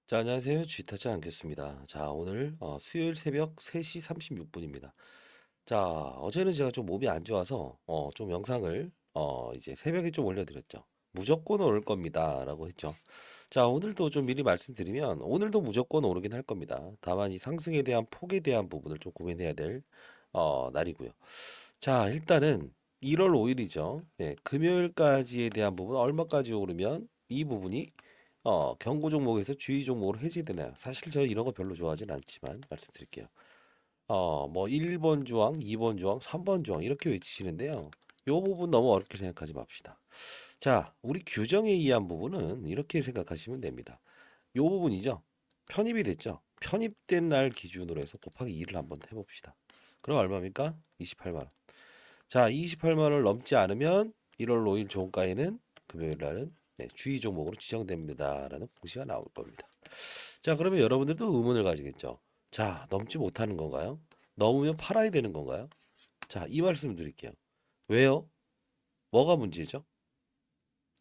자, 안녕하세요. 쥐타짜 안겠습니다. 자, 오늘 수요일 새벽 3시 36분입니다. 자, 어제는 제가 좀 몸이 안 좋아서 좀 영상을 이제 새벽에 좀 올려드렸죠. 무조건 오를 겁니다라고 했죠. 자, 오늘도 좀 미리 말씀드리면 오늘도 무조건 오르긴 할 겁니다. 다만 이 상승에 대한 폭에 대한 부분을 좀 고민해야 될 날이고요. 자, 일단은 1월 5일이죠. 예, 금요일까지에 대한 부분 얼마까지 오르면 이 부분이 경고 종목에서 주의 종목으로 해지되나요? 사실 저 이런 거 별로 좋아하진 않지만 말씀드릴게요. 뭐 1번 조항, 2번 조항, 3번 조항 이렇게 외치시는데요. 요 부분 너무 어렵게 생각하지 맙시다. 자, 우리 규정에 의한 부분은 이렇게 생각하시면 됩니다. 요 부분이죠. 편입이 됐죠. 편입된 날 기준으로 해서 곱하기 2를 한번 해봅시다. 그럼 얼마입니까? 28만 원. 자, 28만 원을 넘지 않으면 1월 5일 종가에는 금요일 날은 네, 주의 종목으로 지정됩니다라는 공시가 나올 겁니다. 자, 그러면 여러분들도 의문을 가지겠죠. 자, 넘지 못하는 건가요? 넘으면 팔아야 되는 건가요? 자, 이 말씀 드릴게요. 왜요? 뭐가 문제죠?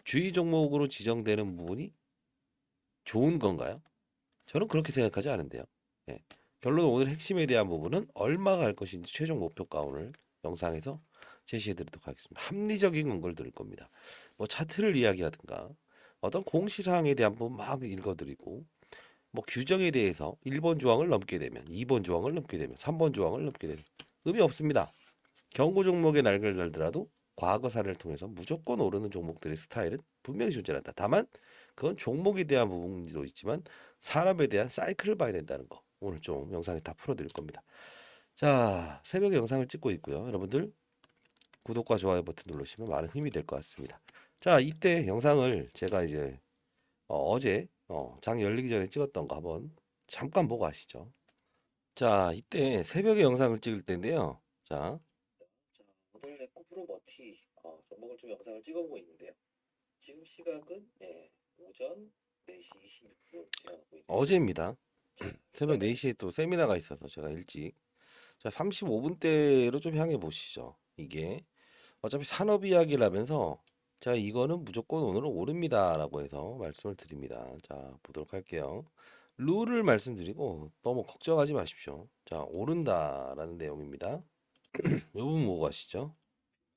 주의 종목으로 지정되는 부분이 좋은 건가요? 저는 그렇게 생각하지 않은데요. 예. 결론 오늘 핵심에 대한 부분은 얼마가 갈 것인지 최종 목표가 오늘 영상에서 제시해 드리도록 하겠습니다. 합리적인 근거를 들을 겁니다. 뭐 차트를 이야기하든가 어떤 공시사항에 대한 부분 막 읽어드리고 뭐 규정에 대해서 1번 조항을 넘게 되면 2번 조항을 넘게 되면 3번 조항을 넘게 되면 의미 없습니다. 경고 종목의 날개를 달더라도 과거 사례를 통해서 무조건 오르는 종목들의 스타일은 분명히 존재한다. 다만 그건 종목에 대한 부분도 있지만 산업에 대한 사이클을 봐야 된다는 거. 오늘 좀 영상에 다 풀어드릴 겁니다. 자, 새벽에 영상을 찍고 있고요. 여러분들 구독과 좋아요 버튼 누르시면 많은 힘이 될 것 같습니다. 자, 이때 영상을 제가 이제 제 장 열리기 전에 찍었던 거 한번 잠깐 보고 가시죠. 자, 이때 새벽에 영상을 찍을 때인데요. 자, 오늘 에코프로 머티 종목을 좀 영상을 찍어보고 있는데요. 지금 시각은 오전 4시 26분 제가 하고 있는데 어제입니다. 새벽 4시에 또 세미나가 있어서 제가 일찍 자 35분대로 좀 향해 보시죠. 이게 어차피 산업 이야기라면서 자 이거는 무조건 오늘은 오릅니다라고 해서 말씀을 드립니다. 자 보도록 할게요. 룰을 말씀드리고 너무 걱정하지 마십시오. 자 오른다라는 내용입니다. 이 부분 보고 가시죠.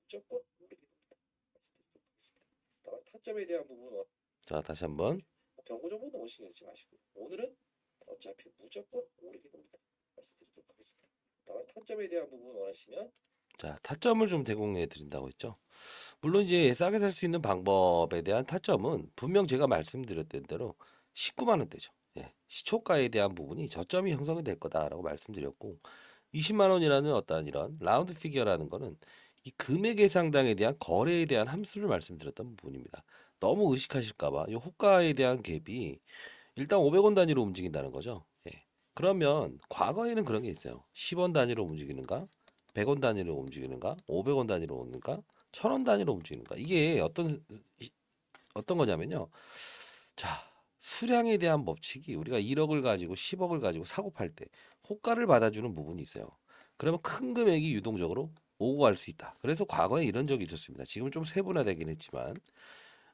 무조건 오르게 됩니다. 말씀드리도록 하겠습니다. 다만 타점에 대한 부분은 자 다시 한번 경고 정보는 오시지 마시고 오늘은 어차피 무조건 오르게 됩니다. 말씀드리도록 하겠습니다. 다만 타점에 대한 부분 원하시면 자 타점을 좀 제공해 드린다고 했죠. 물론 이제 싸게 살 수 있는 방법에 대한 타점은 분명 제가 말씀드렸던 대로 19만 원대죠. 예, 시초가에 대한 부분이 저점이 형성이 될 거다라고 말씀드렸고 20만 원이라는 어떤 이런 라운드 피겨라는 거는 이 금액의 상당에 대한 거래에 대한 함수를 말씀드렸던 부분입니다. 너무 의식하실까봐 이 호가에 대한 갭이 일단 500원 단위로 움직인다는 거죠. 예. 그러면 과거에는 그런 게 있어요. 10원 단위로 움직이는가, 100원 단위로 움직이는가, 500원 단위로 오는가, 1000원 단위로 움직이는가. 이게 어떤 거냐면요. 자, 수량에 대한 법칙이 우리가 1억을 가지고 10억을 가지고 사고 팔 때 호가를 받아주는 부분이 있어요. 그러면 큰 금액이 유동적으로 오고 갈 수 있다. 그래서 과거에 이런 적이 있었습니다. 지금 좀 세분화되긴 했지만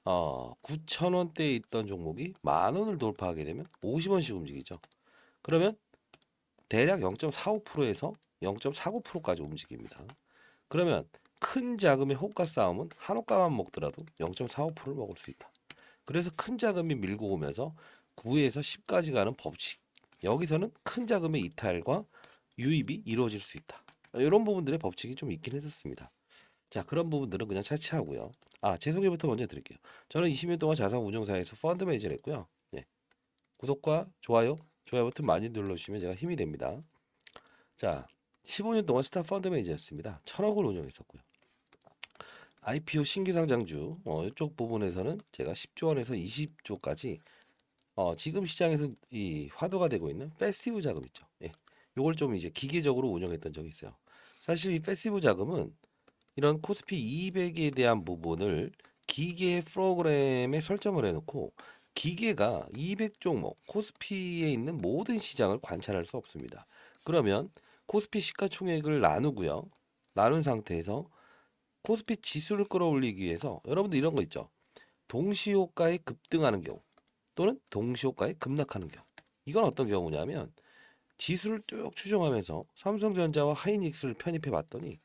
9,000원대에 있던 종목이 10,000원을 돌파하게 되면 50원씩 움직이죠. 그러면 대략 0.45%에서 0.49%까지 움직입니다. 그러면 큰 자금의 호가 싸움은 한 호가만 먹더라도 0.45%를 먹을 수 있다. 그래서 큰 자금이 밀고 오면서 9에서 10까지 가는 법칙. 여기서는 큰 자금의 이탈과 유입이 이루어질 수 있다. 이런 부분들의 법칙이 좀 있긴 했었습니다. 자, 그런 부분들은 그냥 차치하고요. 제 소개부터 먼저 드릴게요. 저는 20년 동안 자산 운용사에서 펀드 매니저를 했고요. 네. 구독과 좋아요 버튼 많이 눌러주시면 제가 힘이 됩니다. 자, 15년 동안 스타 펀드 매니저였습니다. 1,000억을 운용했었고요. IPO 신규 상장주 이쪽 부분에서는 제가 10조 원에서 20조까지 지금 시장에서 이 화두가 되고 있는 패시브 자금 있죠. 예. 요걸 좀 이제 기계적으로 운영했던 적이 있어요. 사실 이 패시브 자금은 이런 코스피 200에 대한 부분을 기계 프로그램에 설정을 해놓고 기계가 200 종목 코스피에 있는 모든 시장을 관찰할 수 없습니다. 그러면 코스피 시가총액을 나누고요. 나눈 상태에서 코스피 지수를 끌어올리기 위해서 여러분들 이런 거 있죠. 동시호가에 급등하는 경우 또는 동시호가에 급락하는 경우. 이건 어떤 경우냐면 지수를 쭉 추종하면서 삼성전자와 하이닉스를 편입해 봤더니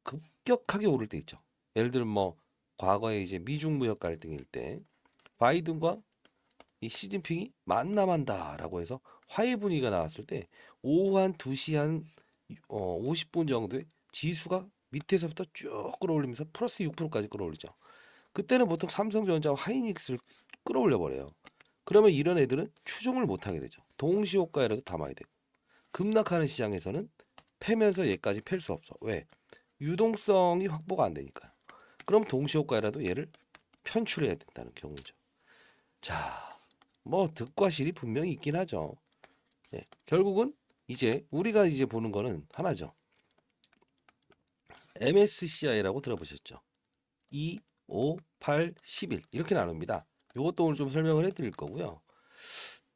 급격하게 오를 때 있죠. 예를 들면 뭐 과거에 이제 미중 무역 갈등일 때 바이든과 이 시진핑이 만남한다라고 해서 화해 분위기가 나왔을 때 오후 한 2시 한 50분 정도에 지수가 밑에서부터 쭉 끌어올리면서 플러스 6%까지 끌어올리죠. 그때는 보통 삼성전자와 하이닉스를 끌어올려 버려요. 그러면 이런 애들은 추종을 못하게 되죠. 동시호가에라도 담아야 되고 급락하는 시장에서는 패면서 얘까지 팰 수 없어. 왜? 유동성이 확보가 안 되니까요. 그럼 동시호가에라도 얘를 편출해야 된다는 경우죠. 자, 뭐 득과 실이 분명히 있긴 하죠. 예, 결국은 이제 우리가 이제 보는 거는 하나죠. MSCI라고 들어보셨죠? 2, 5, 8, 11 이렇게 나눕니다. 이것도 오늘 좀 설명을 해드릴 거고요.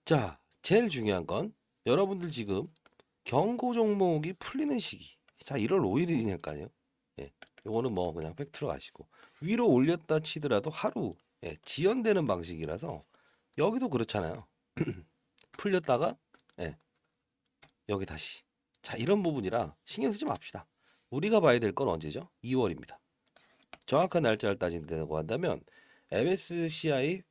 자, 제일 중요한 건 여러분들 지금 경고 종목이 풀리는 시기. 자, 1월 5일이니까요. 예, 요거는 뭐 그냥 팩트로 가시고 위로 올렸다 치더라도 하루 지연되는 방식이라서 여기도 그렇잖아요. 풀렸다가 예, 여기 다시. 자, 이런 부분이라 신경 쓰지 맙시다. 우리가 봐야 될 건 언제죠? 2월입니다. 정확한 날짜를 따진다고 한다면 MSCI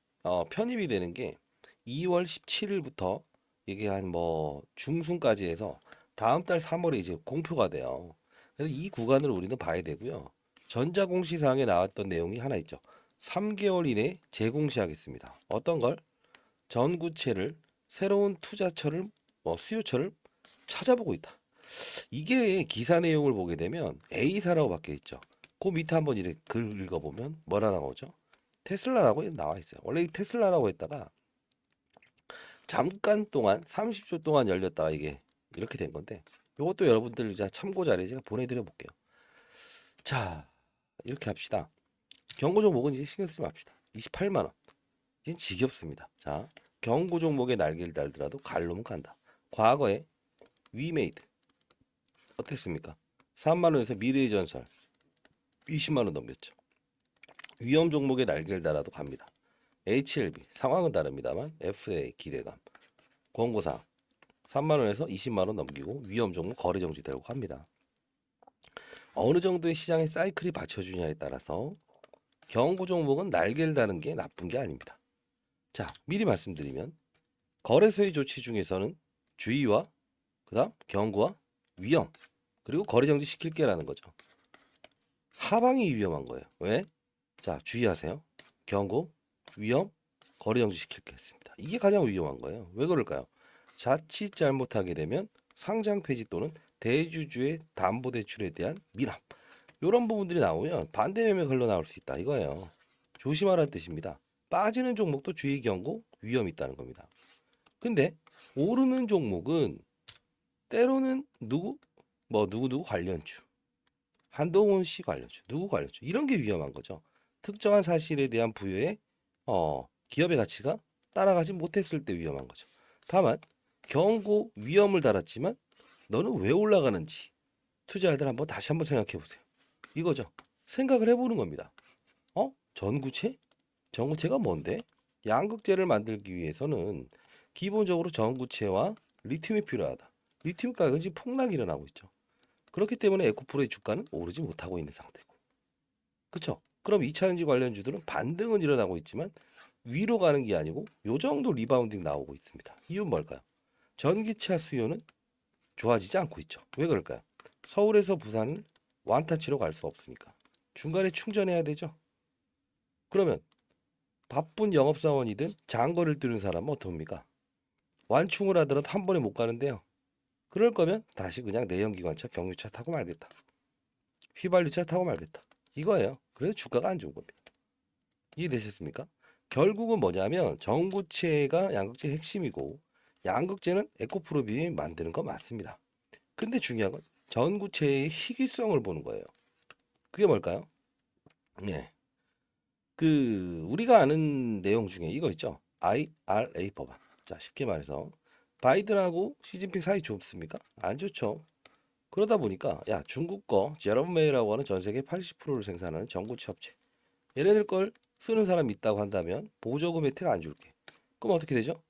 편입이 되는 게 2월 17일부터 이게 한 뭐 중순까지 해서 다음 달 3월에 이제 공표가 돼요. 그래서 이 구간을 우리는 봐야 되고요. 전자공시사항에 나왔던 내용이 하나 있죠. 3개월 이내 재공시하겠습니다. 어떤 걸? 전구체를 새로운 투자처를 수요처를 찾아보고 있다. 이게 기사 내용을 보게 되면 A사라고 bak혀 있죠. 그 밑에 한번 이렇게 글 읽어보면 뭐라 나오죠? 테슬라라고 나와 있어요. 원래 이 테슬라라고 했다가 잠깐 동안 30초 동안 열렸다가 이게 이렇게 된 건데 이것도 여러분들 참고 자료 제가 보내드려 볼게요. 자, 이렇게 합시다. 경고 종목은 이제 신경 쓰지 맙시다. 28만 원. 이제 지겹습니다. 자, 경고 종목에 날개를 달더라도 갈로면 간다. 과거에 위메이드 어땠습니까? 3만 원에서 미래의 전설 20만 원 넘겼죠. 위험 종목에 날개를 달아도 갑니다. HLB 상황은 다릅니다만 FA 기대감 권고사항 3만 원에서 20만 원 넘기고 위험 종목 거래 정지 되고 합니다. 어느 정도의 시장의 사이클이 받쳐주냐에 따라서 경고 종목은 날개를 다는 게 나쁜 게 아닙니다. 자, 미리 말씀드리면 거래소의 조치 중에서는 주의와 그다음 경고와 위험 그리고 거래 정지 시킬 게라는 거죠. 하방이 위험한 거예요. 왜? 자, 주의하세요. 경고, 위험, 거래 정지 시킬 게 있습니다. 이게 가장 위험한 거예요. 왜 그럴까요? 자칫 잘못하게 되면 상장 폐지 또는 대주주의 담보 대출에 대한 미납 이런 부분들이 나오면 반대 매매 흘러 나올 수 있다 이거예요. 조심하라는 뜻입니다. 빠지는 종목도 주의 경고 위험이 있다는 겁니다. 근데 오르는 종목은 때로는 누구 관련주 한동훈 씨 관련주 누구 관련주 이런 게 위험한 거죠. 특정한 사실에 대한 부여의 기업의 가치가 따라가지 못했을 때 위험한 거죠. 다만 경고 위험을 달았지만 너는 왜 올라가는지 투자자들 한번 다시 한번 생각해 보세요. 이거죠. 생각을 해보는 겁니다. 전구체? 전구체가 뭔데? 양극재를 만들기 위해서는 기본적으로 전구체와 리튬이 필요하다. 리튬 가격이 지금 폭락이 일어나고 있죠. 그렇기 때문에 에코프로의 주가는 오르지 못하고 있는 상태고. 그렇죠? 그럼 2차전지 관련주들은 반등은 일어나고 있지만 위로 가는 게 아니고 요 정도 리바운딩 나오고 있습니다. 이유는 뭘까요? 전기차 수요는 좋아지지 않고 있죠. 왜 그럴까요? 서울에서 부산을 완타치로 갈 수 없으니까 중간에 충전해야 되죠. 그러면 바쁜 영업사원이든 장거리를 뛰는 사람은 어떻습니까? 완충을 하더라도 한 번에 못 가는데요. 그럴 거면 다시 그냥 내연기관차 경유차 타고 말겠다. 휘발유차 타고 말겠다. 이거예요. 그래서 주가가 안 좋은 겁니다. 이해되셨습니까? 결국은 뭐냐면 전구체가 양극재 핵심이고 양극재는 에코프로비에 만드는 거 맞습니다. 근데 중요한 건 전구체의 희귀성을 보는 거예요. 그게 뭘까요? 예. 그 우리가 아는 내용 중에 이거 있죠. IRA 법안. 자, 쉽게 말해서 바이든하고 시진핑 사이 좋습니까? 안 좋죠. 그러다 보니까 야, 중국 거 제롬 메이라고 하는 전 세계 80%를 생산하는 전구체 업체. 얘네들 걸 쓰는 사람이 있다고 한다면 보조금 혜택 안 줄게. 그럼 어떻게 되죠?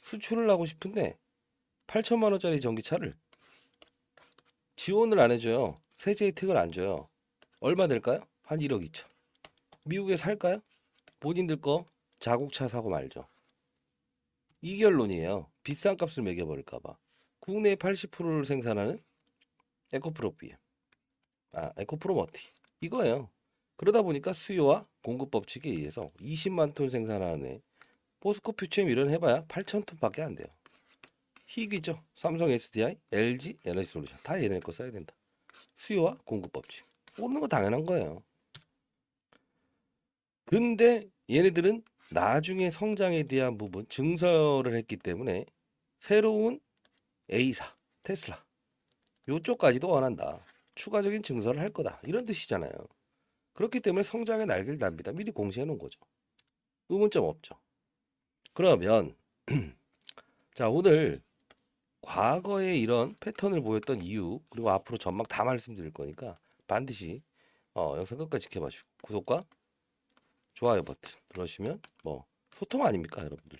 수출을 하고 싶은데 8천만 원짜리 전기차를 지원을 안 해줘요. 세제 혜택을 안 줘요. 얼마 될까요? 한 1억 2천. 미국에 살까요? 본인들 거 자국차 사고 말죠. 이 결론이에요. 비싼 값을 매겨버릴까 봐. 국내 80%를 생산하는 에코프로 BM. 에코프로 머티. 이거예요. 그러다 보니까 수요와 공급 법칙에 의해서 20만 톤 생산하는 애 포스코 퓨처엠 이런 해봐야 8천 톤밖에 안 돼요. 희귀죠. 삼성 SDI, LG 에너지솔루션 다 얘네 거 써야 된다. 수요와 공급 법칙. 오르는 거 당연한 거예요. 근데 얘네들은 나중에 성장에 대한 부분 증설을 했기 때문에 새로운 A사, 테슬라 요쪽까지도 원한다. 추가적인 증설을 할 거다. 이런 뜻이잖아요. 그렇기 때문에 성장의 날개를 답니다. 미리 공시해 놓은 거죠. 의문점 없죠. 그러면 자, 오늘 과거에 이런 패턴을 보였던 이유 그리고 앞으로 전망 다 말씀드릴 거니까 반드시 영상 끝까지 지켜봐주고 구독과 좋아요 버튼 눌러주시면 뭐 소통 아닙니까 여러분들.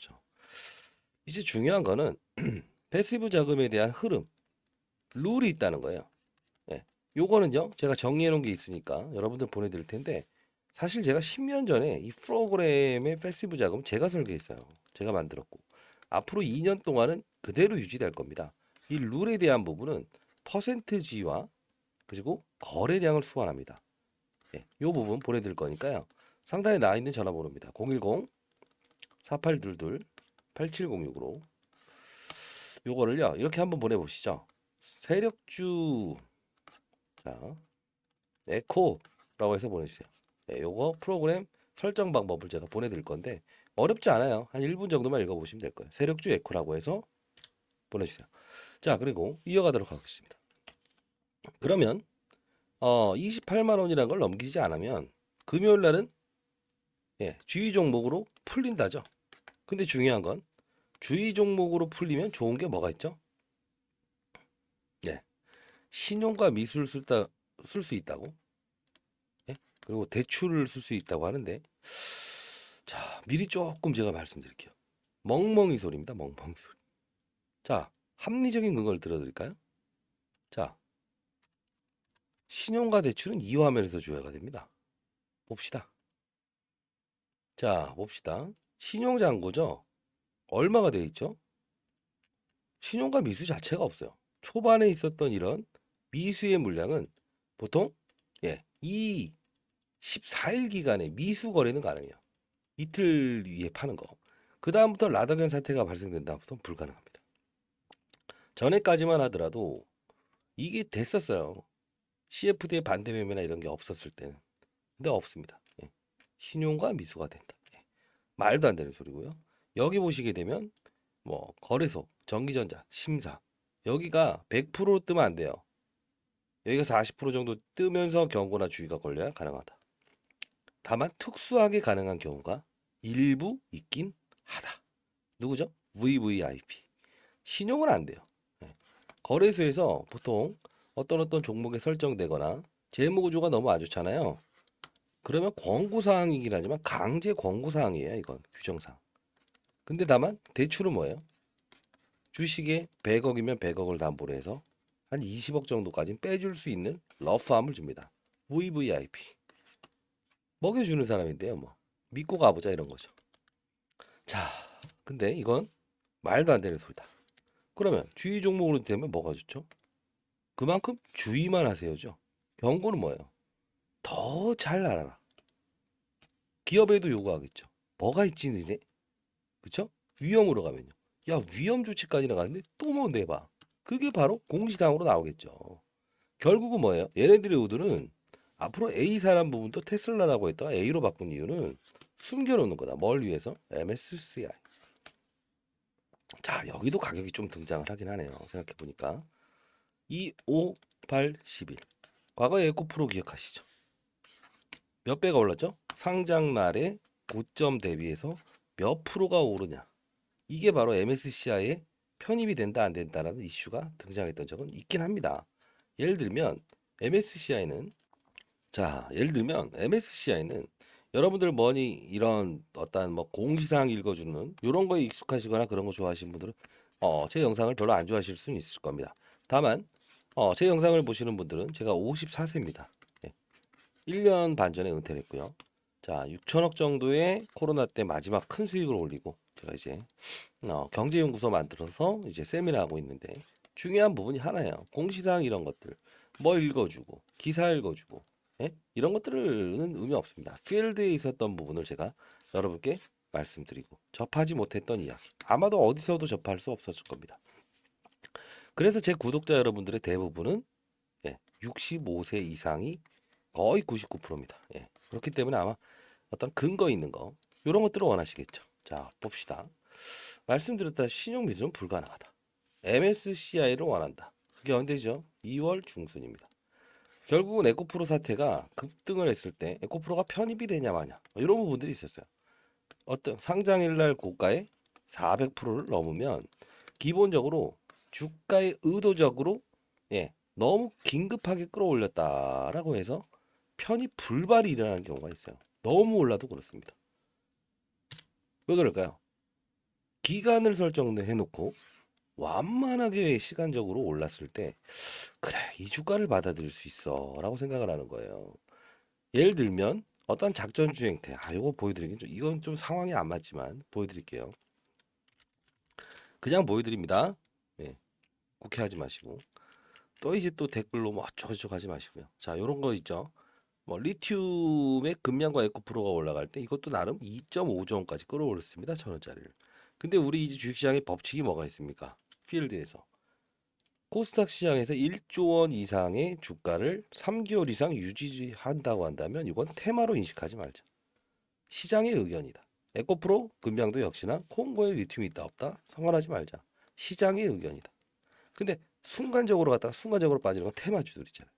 이제 중요한 거는 패시브 자금에 대한 흐름 룰이 있다는 거예요. 예. 요거는요 제가 정리해 놓은 게 있으니까 여러분들 보내드릴 텐데 사실 제가 10년 전에 이 프로그램의 패시브 자금 제가 설계했어요. 제가 만들었고 앞으로 2년 동안은 그대로 유지될 겁니다. 이 룰에 대한 부분은 퍼센트지와 그리고 거래량을 수반합니다. 예, 요 부분 보내드릴 거니까요. 상단에 나와 있는 전화번호입니다. 010-4822-8706으로 요거를요 이렇게 한번 보내보시죠. 세력주 자 에코라고 해서 보내주세요. 예, 요거 프로그램 설정 방법을 제가 보내드릴 건데 어렵지 않아요. 한 1분 정도만 읽어보시면 될 거예요. 세력주 에코라고 해서 보내주세요. 자 그리고 이어가도록 하겠습니다. 그러면 28만 원이라는 걸 넘기지 않으면 금요일 날은 예, 주의 종목으로 풀린다죠. 근데 중요한 건 주의 종목으로 풀리면 좋은 게 뭐가 있죠? 예, 신용과 미술을 쓸 수 있다고. 예? 그리고 대출을 쓸 수 있다고 하는데 자 미리 조금 제가 말씀드릴게요. 멍멍이 소리입니다. 멍멍이 소리. 자 합리적인 근거를 들어드릴까요? 자 신용과 대출은 이 화면에서 조회가 됩니다. 봅시다. 자 봅시다. 신용잔고죠. 얼마가 돼 있죠? 신용과 미수 자체가 없어요. 초반에 있었던 이런 미수의 물량은 보통 이 14일 기간에 미수 거래는 가능해요. 이틀 위에 파는 거. 그 다음부터 라더견 사태가 발생된 다음부터 불가능합니다. 전에까지만 하더라도 이게 됐었어요. CFD의 반대 매매나 이런 게 없었을 때는. 근데 없습니다. 신용과 미수가 된다. 말도 안 되는 소리고요. 여기 보시게 되면 뭐 거래소, 전기전자, 심사 여기가 100% 뜨면 안 돼요. 여기가 40% 정도 뜨면서 경고나 주의가 걸려야 가능하다. 다만 특수하게 가능한 경우가 일부 있긴 하다. 누구죠? VVIP. 신용은 안 돼요. 거래소에서 보통 어떤 종목에 설정되거나 재무 구조가 너무 안 좋잖아요. 그러면 권고 사항이긴 하지만 강제 권고 사항이에요. 이건 규정상. 근데 다만 대출은 뭐예요? 주식에 100억이면 100억을 담보로 해서 한 20억 정도까지는 빼줄 수 있는 러프함을 줍니다. VVIP. 먹여주는 사람인데요. 뭐 믿고 가보자 이런 거죠. 자, 근데 이건 말도 안 되는 소리다. 그러면 주의 종목으로 되면 뭐가 좋죠? 그만큼 주의만 하세요죠. 경고는 뭐예요? 더 잘 알아라. 기업에도 요구하겠죠. 뭐가 있지 니네? 그쵸? 위험으로 가면요. 야 위험 조치까지 나가는데 또 뭐 내봐. 그게 바로 공시사항으로 나오겠죠. 결국은 뭐예요? 얘네들의 의도는 앞으로 A 사람 부분도 테슬라라고 했다가 A로 바꾼 이유는 숨겨놓는 거다. 뭘 위해서? MSCI. 자 여기도 가격이 좀 등장을 하긴 하네요. 생각해보니까 2, 5, 8, 11 과거에 에코프로 기억하시죠? 몇 배가 올랐죠? 상장 날의 고점 대비해서 몇 프로가 오르냐. 이게 바로 MSCI에 편입이 된다 안 된다라는 이슈가 등장했던 적은 있긴 합니다. 예를 들면 MSCI는 여러분들 뭐니 이런 어떤 뭐 공시사항 읽어주는 이런 거에 익숙하시거나 그런 거 좋아하시는 분들은 제 영상을 별로 안 좋아하실 수는 있을 겁니다. 다만 제 영상을 보시는 분들은 제가 54세입니다. 1년 반 전에 은퇴를 했고요. 자, 6천억 정도의 코로나 때 마지막 큰 수익을 올리고 제가 이제 경제연구소 만들어서 이제 세미나 하고 있는데 중요한 부분이 하나예요. 공시사항 이런 것들 뭐 읽어주고 기사 읽어주고 이런 것들은 의미 없습니다. 필드에 있었던 부분을 제가 여러분께 말씀드리고 접하지 못했던 이야기 아마도 어디서도 접할 수 없었을 겁니다. 그래서 제 구독자 여러분들의 대부분은 65세 이상이 거의 99%입니다. 그렇기 때문에 아마 어떤 근거 있는 거 이런 것들을 원하시겠죠. 자, 봅시다. 말씀드렸다시피 신용미수는 불가능하다. MSCI를 원한다. 그게 언제죠? 2월 중순입니다. 결국은 에코프로 사태가 급등을 했을 때 에코프로가 편입이 되냐 마냐 이런 부분들이 있었어요. 어떤 상장일날 고가에 400%를 넘으면 기본적으로 주가에 의도적으로 너무 긴급하게 끌어올렸다라고 해서 편입 불발이 일어나는 경우가 있어요. 너무 올라도 그렇습니다. 왜 그럴까요? 기간을 설정해 놓고 완만하게 시간적으로 올랐을 때 그래 이 주가를 받아들일 수 있어라고 생각을 하는 거예요. 예를 들면 어떤 작전 주행태 이거 보여드리긴 좀 이건 좀 상황이 안 맞지만 보여드릴게요. 그냥 보여드립니다. 국회하지 마시고 또 이제 또 댓글로 뭐 어쩌고저쩌고 하지 마시고요. 자 요런 거 있죠. 뭐 리튬의 금양과 에코프로가 올라갈 때 이것도 나름 2.5조 원까지 끌어올렸습니다. 1,000원짜리를. 근데 우리 이제 주식시장의 법칙이 뭐가 있습니까? 필드에서 코스닥 시장에서 1조 원 이상의 주가를 3개월 이상 유지한다고 한다면 이건 테마로 인식하지 말자. 시장의 의견이다. 에코프로, 금양도 역시나 콩고에 리튬이 있다 없다 상관하지 말자. 시장의 의견이다. 근데 순간적으로 갔다가 순간적으로 빠지는 건 테마주들 있잖아요.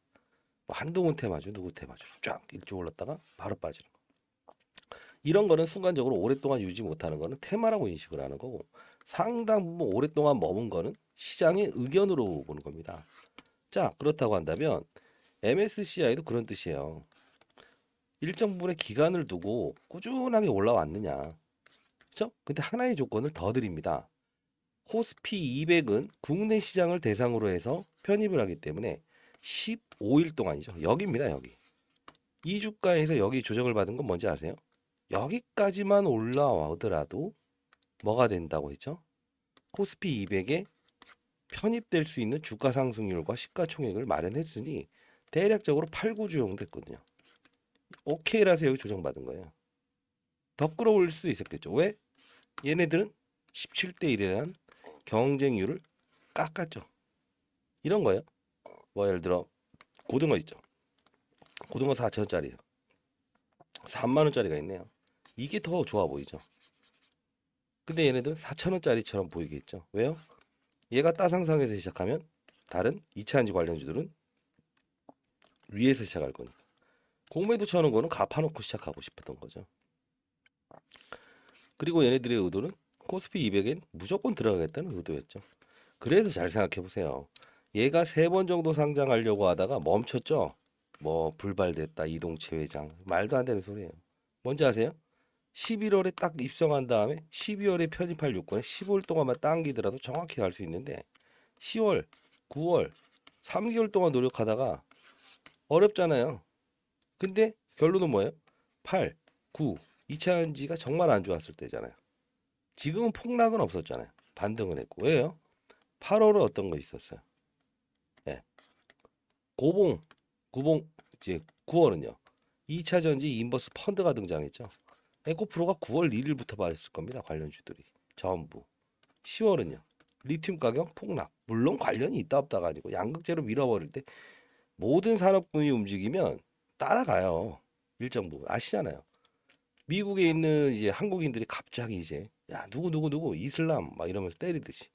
뭐 한동훈 테마주, 누구 테마주 쫙 일주 올랐다가 바로 빠지는 거. 이런 거는 순간적으로 오랫동안 유지 못하는 거는 테마라고 인식을 하는 거고 상당 부분 오랫동안 머문 거는 시장의 의견으로 보는 겁니다. 자, 그렇다고 한다면 MSCI도 그런 뜻이에요. 일정 부분의 기간을 두고 꾸준하게 올라왔느냐. 그렇죠? 근데 하나의 조건을 더 드립니다. 코스피 200은 국내 시장을 대상으로 해서 편입을 하기 때문에 15일 동안이죠. 여기입니다, 여기. 이 주가에서 여기 조정을 받은 건 뭔지 아세요? 여기까지만 올라오더라도 뭐가 된다고 했죠? 코스피 200에 편입될 수 있는 주가 상승률과 시가총액을 마련했으니 대략적으로 8, 9주 정도 됐거든요. 오케이라서 여기 조정받은 거예요. 더 끌어올릴 수 있었겠죠. 왜? 얘네들은 17대 1이라는 경쟁률을 깎았죠. 이런 거예요. 뭐 예를 들어 고등어 있죠. 고등어 4,000원짜리예요. 3만 원짜리가 있네요. 이게 더 좋아 보이죠. 근데 얘네들은 4,000원짜리처럼 보이겠죠. 왜요? 얘가 따상상에서 시작하면 다른 2차전지 관련주들은 위에서 시작할 거니까. 공매도 쳐는 거는 갚아놓고 시작하고 싶었던 거죠. 그리고 얘네들의 의도는 코스피 200엔 무조건 들어가겠다는 의도였죠. 그래서 잘 생각해 보세요. 얘가 3번 정도 상장하려고 하다가 멈췄죠. 뭐 불발됐다 이동채 회장 말도 안 되는 소리예요. 뭔지 아세요? 11월에 딱 입성한 다음에 12월에 편입할 요건에 15일 동안만 당기더라도 정확히 갈 수 있는데 10월, 9월, 3개월 동안 노력하다가 어렵잖아요. 근데 결론은 뭐예요? 8, 9, 2차 전지가 정말 안 좋았을 때잖아요. 지금은 폭락은 없었잖아요. 반등을 했고. 왜요? 8월에 어떤 거 있었어요? 네. 고봉, 구봉, 이제 9월은요. 2차 전지 인버스 펀드가 등장했죠. 에코프로가 9월 1일부터 받았을 겁니다. 관련주들이. 전부. 10월은요. 리튬 가격 폭락. 물론 관련이 있다 없다가 아니고 양극재로 밀어버릴 때 모든 산업군이 움직이면 따라가요. 일정 부분 아시잖아요. 미국에 있는 이제 한국인들이 갑자기 이제 야 누구 이슬람 막 이러면서 때리듯이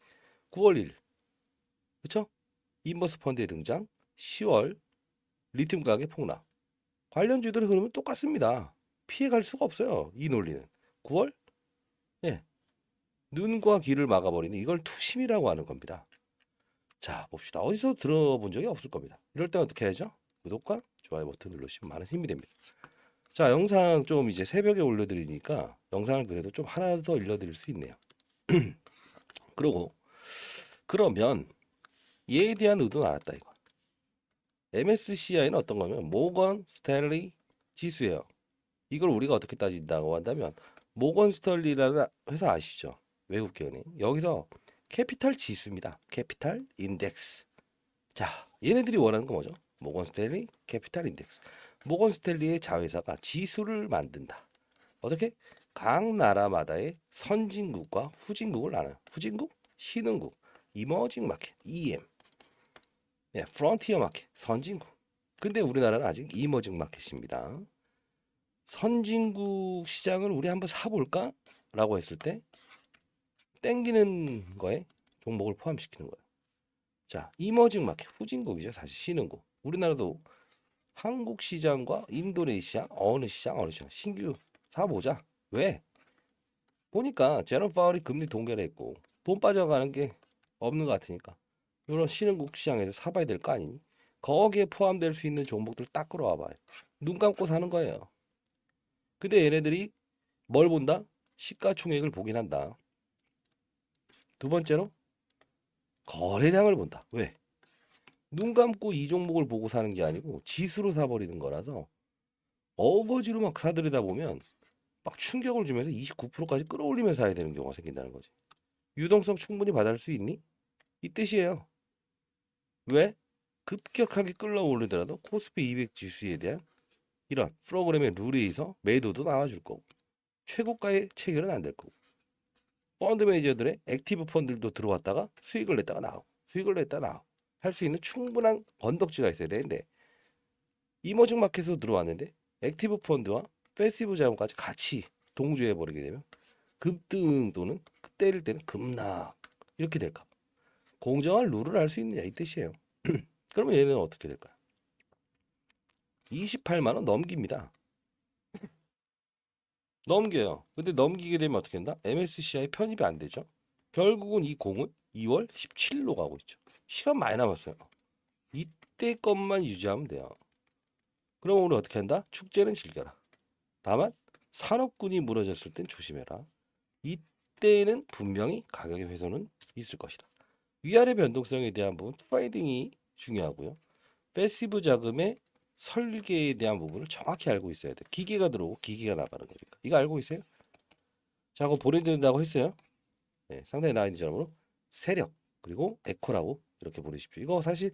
9월 1일 그쵸? 인버스 펀드의 등장 10월 리튬 가격 폭락 관련주들의 흐름은 똑같습니다. 피해갈 수가 없어요. 이 논리는 9월 예 눈과 귀를 막아버리는 이걸 투심이라고 하는 겁니다. 자 봅시다. 어디서 들어본 적이 없을 겁니다. 이럴 때 어떻게 해야죠? 구독과 좋아요 버튼 눌러주시면 많은 힘이 됩니다. 자, 영상 좀 이제 새벽에 올려드리니까 영상을 그래도 좀 하나 더 올려드릴 수 있네요. 그러고 그러면 얘에 대한 의도는 알았다 이거. MSCI는 어떤 거면 모건 스탠리 지수예요. 이걸 우리가 어떻게 따진다고 한다면 모건 스탠리라는 회사 아시죠? 외국 기업이 여기서 캐피탈 지수입니다. 캐피탈 인덱스. 자, 얘네들이 원하는 거 뭐죠? 모건 스탠리 캐피탈 인덱스. 모건 스탠리의 자회사가 지수를 만든다. 어떻게? 각 나라마다의 선진국과 후진국을 나눠요. 후진국, 신흥국, 이머징 마켓, EM, 네, 프론티어 마켓, 선진국. 근데 우리나라는 아직 이머징 마켓입니다. 선진국 시장을 우리 한번 사볼까? 라고 했을 때 땡기는 거에 종목을 포함시키는 거예요. 자, 이머징 마켓, 후진국이죠. 사실 신흥국. 우리나라도 한국 시장과 인도네시아 어느 시장 신규 사보자. 왜? 보니까 제롬 파월이 금리 동결을 했고 돈 빠져가는 게 없는 것 같으니까 이런 신흥국 시장에서 사봐야 될 거 아니니? 거기에 포함될 수 있는 종목들 딱 끌어와 봐요. 눈 감고 사는 거예요. 근데 얘네들이 뭘 본다? 시가총액을 보긴 한다. 두 번째로 거래량을 본다. 왜? 눈 감고 이 종목을 보고 사는 게 아니고 지수로 사버리는 거라서 어거지로 막 사들이다 보면 막 충격을 주면서 29%까지 끌어올리면서 사야 되는 경우가 생긴다는 거지. 유동성 충분히 받을 수 있니? 이 뜻이에요. 왜? 급격하게 끌어올리더라도 코스피 200 지수에 대한 이런 프로그램의 룰에 의해서 매도도 나와줄 거고 최고가의 체결은 안 될 거고 펀드 매니저들의 액티브 펀드들도 들어왔다가 수익을 냈다가 나오고 수익을 냈다가 나오고 할 수 있는 충분한 건덕지가 있어야 되는데 이머징 마켓으로 들어왔는데 액티브 펀드와 패시브 자본까지 같이 동조해 버리게 되면 급등 또는 때릴 때는 급락 이렇게 될까? 공정한 룰을 알 수 있느냐 이 뜻이에요. 그러면 얘는 어떻게 될까요? 28만 원 넘깁니다. 넘겨요. 근데 넘기게 되면 어떻게 된다? MSCI 편입이 안 되죠. 결국은 이 공은 2월 17일로 가고 있죠. 시간 많이 남았어요. 이때 것만 유지하면 돼요. 그럼 우리 어떻게 한다? 축제는 즐겨라. 다만 산업군이 무너졌을 땐 조심해라. 이때는 분명히 가격의 훼손은 있을 것이다. 위아래 변동성에 대한 부분 트레이딩이 중요하고요. 패시브 자금의 설계에 대한 부분을 정확히 알고 있어야 돼. 기계가 들어오고 기계가 나가는 거니까. 이거 알고 있어요? 자, 그거 보내드린다고 했어요. 네, 상당히 나와 있는 점으로 세력 그리고 에코라고 이렇게 보내십시오. 이거 사실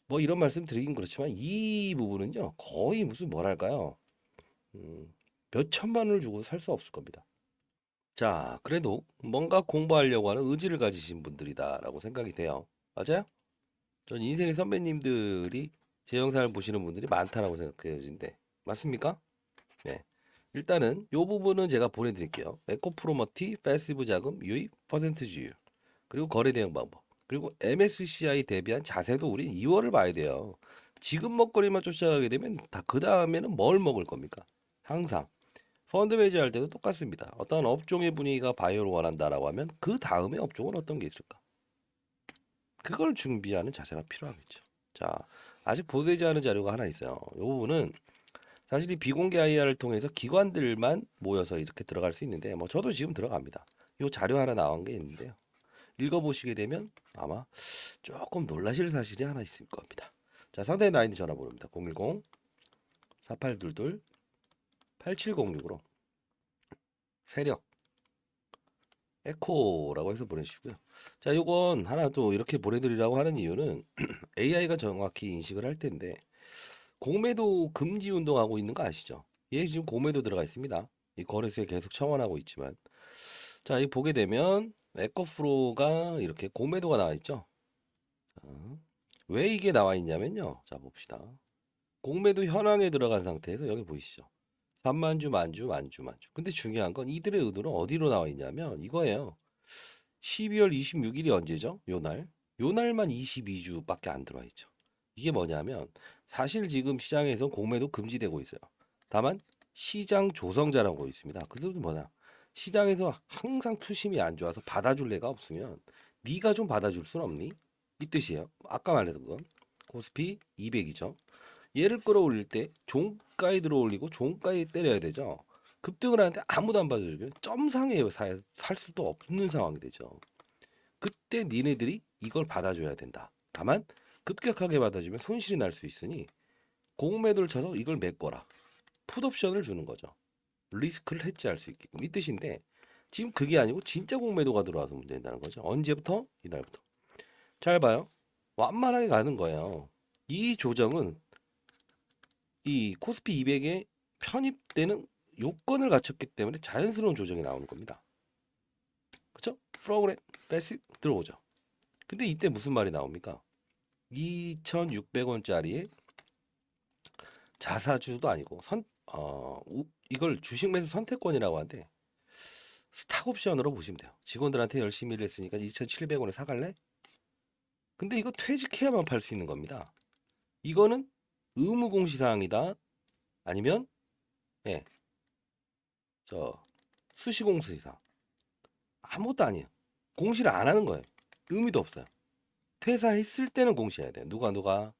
뭐 이런 말씀 드리긴 그렇지만 이 부분은요 거의 무슨 뭐랄까요 몇 천만 원을 주고 살 수 없을 겁니다. 자, 그래도 뭔가 공부하려고 하는 의지를 가지신 분들이다라고 생각이 돼요. 맞아요? 전 인생의 선배님들이 제 영상을 보시는 분들이 많다라고 생각해지는데 맞습니까? 네. 일단은 요 부분은 제가 보내드릴게요. 에코프로머티, 패시브 자금, 유입, 퍼센트주율, 그리고 거래 대응 방법, 그리고 MSCI 대비한 자세도 우린 2월을 봐야 돼요. 지금 먹거리만 쫓아가게 되면 다 그 다음에는 뭘 먹을 겁니까? 항상 펀드 매니저 할 때도 똑같습니다. 어떤 업종의 분위기가 바이오를 원한다라고 하면 그 다음에 업종은 어떤 게 있을까? 그걸 준비하는 자세가 필요하겠죠. 자, 아직 보도되지 않은 자료가 하나 있어요. 이 부분은 사실 이 비공개 IR을 통해서 기관들만 모여서 이렇게 들어갈 수 있는데 뭐 저도 지금 들어갑니다. 이 자료 하나 나온 게 있는데요. 읽어보시게 되면 아마 조금 놀라실 사실이 하나 있을 겁니다. 자, 상단에 나와 있는 전화번호입니다. 010 4822 8706으로 세력 에코라고 해서 보내주시고요. 자, 요건 하나 또 이렇게 보내드리라고 하는 이유는 AI가 정확히 인식을 할 텐데 공매도 금지 운동하고 있는 거 아시죠? 얘 지금 공매도 들어가 있습니다. 이 거래소에 계속 청원하고 있지만 자, 이 보게 되면 에코프로가 이렇게 공매도가 나와 있죠. 자, 왜 이게 나와 있냐면요. 자, 봅시다. 공매도 현황에 들어간 상태에서 여기 보이시죠? 3만주, 만주, 만주, 만주. 근데 중요한 건 이들의 의도는 어디로 나와 있냐면 이거예요. 12월 26일이 언제죠? 요 날. 요 날만 22주밖에 안 들어와 있죠. 이게 뭐냐면 사실 지금 시장에서 공매도 금지되고 있어요. 다만 시장 조성자라고 있습니다. 그것은 뭐냐? 시장에서 항상 투심이 안 좋아서 받아줄 애가 없으면 네가 좀 받아줄 순 없니? 이 뜻이에요. 아까 말했던 건 코스피 200이죠. 얘를 끌어올릴 때 종가에 들어올리고 종가에 때려야 되죠. 급등을 하는데 아무도 안 봐줘요. 점상에 살 수도 없는 상황이 되죠. 그때 니네들이 이걸 받아줘야 된다. 다만 급격하게 받아주면 손실이 날 수 있으니 공매도를 쳐서 이걸 메꿔라. 풋옵션을 주는 거죠. 리스크를 해지할 수 있게끔 이 뜻인데 지금 그게 아니고 진짜 공매도가 들어와서 문제된다는 거죠. 언제부터? 이날부터. 잘 봐요. 완만하게 가는 거예요. 이 조정은 이 코스피 200에 편입되는 요건을 갖췄기 때문에 자연스러운 조정이 나오는 겁니다. 그쵸? 프로그램 패시브 들어오죠. 근데 이때 무슨 말이 나옵니까? 2,600원짜리에 자사주도 아니고 이걸 주식 매수 선택권이라고 하는데 스탁 옵션으로 보시면 돼요. 직원들한테 열심히 일했으니까 2,700원에 사갈래? 근데 이거 퇴직해야만 팔 수 있는 겁니다. 이거는 의무 공시사항이다. 아니면 예, 저 수시공시사 아무것도 아니에요. 공시를 안 하는 거예요. 의미도 없어요. 퇴사했을 때는 공시해야 돼요. 누가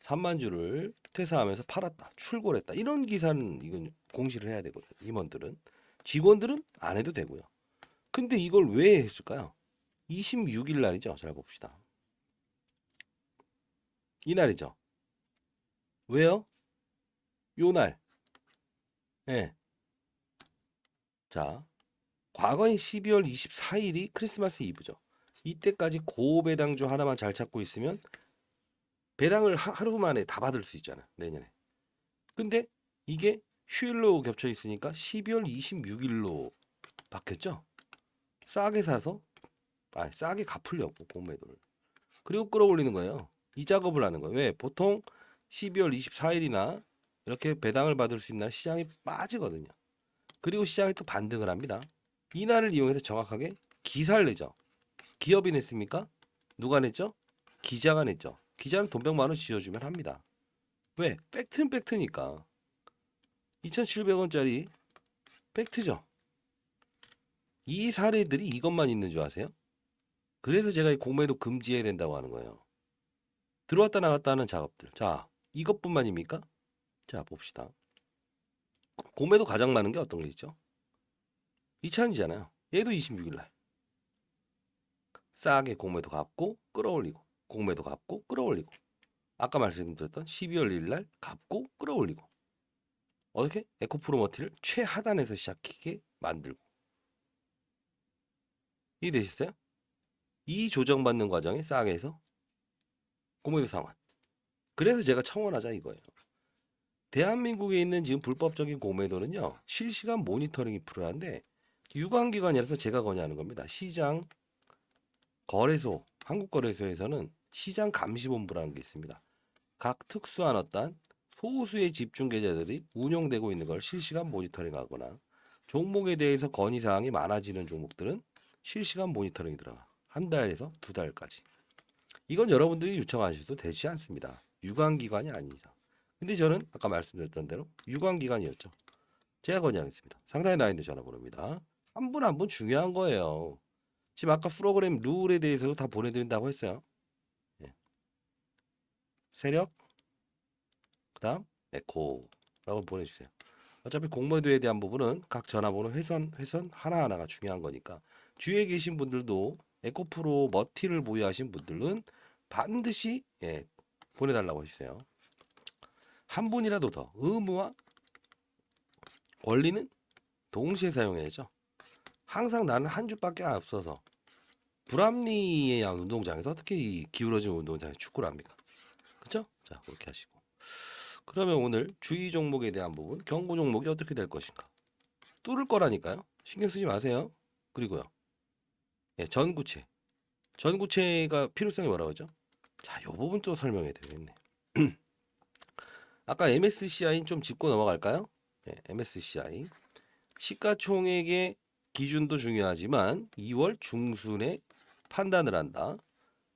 3만 주를 퇴사하면서 팔았다, 출고했다 이런 기사는 이건 공시를 해야 되거든요. 임원들은 직원들은 안 해도 되고요. 근데 이걸 왜 했을까요? 26일 날이죠. 잘 봅시다. 이날이죠. 왜요? 요날. 예. 자, 과거인 12월 24일이 크리스마스 이브죠. 이때까지 고배당주 하나만 잘 찾고 있으면 배당을 하루 만에 다 받을 수 있잖아요. 내년에. 근데 이게 휴일로 겹쳐 있으니까 12월 26일로 바뀌었죠. 싸게 사서 싸게 갚으려고 공매도를. 그리고 끌어올리는 거예요. 이 작업을 하는 거예요. 왜? 보통 12월 24일이나 이렇게 배당을 받을 수 있는 날 시장이 빠지거든요. 그리고 시장이 또 반등을 합니다. 이날을 이용해서 정확하게 기사를 내죠. 기업이 냈습니까? 누가 냈죠? 기자가 냈죠. 기자는 돈 100만 원 지어주면 합니다. 왜? 팩트는 팩트니까. 2,700원짜리 팩트죠. 이 사례들이 이것만 있는 줄 아세요? 그래서 제가 이 공매도 금지해야 된다고 하는 거예요. 들어왔다 나갔다 하는 작업들. 자, 이것뿐만입니까? 자, 봅시다. 공매도 가장 많은 게 어떤 게 있죠? 이차전지잖아요. 얘도 26일 날. 싸게 공매도 갚고 끌어올리고 공매도 갚고 끌어올리고 아까 말씀드렸던 12월 1일 날 갚고 끌어올리고 어떻게? 에코프로머티를 최하단에서 시작하게 만들고 이해되셨어요? 이 조정받는 과정에 싸게 해서 공매도 상환. 그래서 제가 청원하자 이거예요. 대한민국에 있는 지금 불법적인 공매도는요. 실시간 모니터링이 필요한데 유관기관이라서 제가 건의하는 겁니다. 시장 거래소, 한국거래소에서는 시장 감시본부라는 게 있습니다. 각 특수한 어떤 소수의 집중 계좌들이 운영되고 있는 걸 실시간 모니터링하거나 종목에 대해서 건의사항이 많아지는 종목들은 실시간 모니터링이 들어가. 한 달에서 2달까지. 이건 여러분들이 요청하셔도 되지 않습니다. 유관기관이 아니죠. 근데 저는 아까 말씀드렸던 대로 유관기관이었죠. 제가 건의하겠습니다. 상단에 나와 있는 전화번호입니다. 한 분 한 분 중요한 거예요. 지금 아까 프로그램 룰에 대해서도 다 보내드린다고 했어요. 예. 세력, 그 다음 에코라고 보내주세요. 어차피 공모도에 대한 부분은 각 전화번호 회선 하나하나가 중요한 거니까 주위에 계신 분들도 에코프로 머티를 보유하신 분들은 반드시 보내달라고 해주세요. 한 분이라도 더 의무와 권리는 동시에 사용해야죠. 항상 나는 한 주밖에 없어서 불합리의 운동장에서 어떻게 이 기울어진 운동장에 축구를 합니까? 그렇죠? 자, 그렇게 하시고. 그러면 오늘 주의 종목에 대한 부분, 경고 종목이 어떻게 될 것인가? 뚫을 거라니까요. 신경 쓰지 마세요. 그리고요. 전구체. 전구체가 필요성이 뭐라고 하죠? 자, 요 부분 또 설명해 드리겠네. 아까 MSCI는 좀 짚고 넘어갈까요? MSCI. 시가총액의 기준도 중요하지만 2월 중순에 판단을 한다.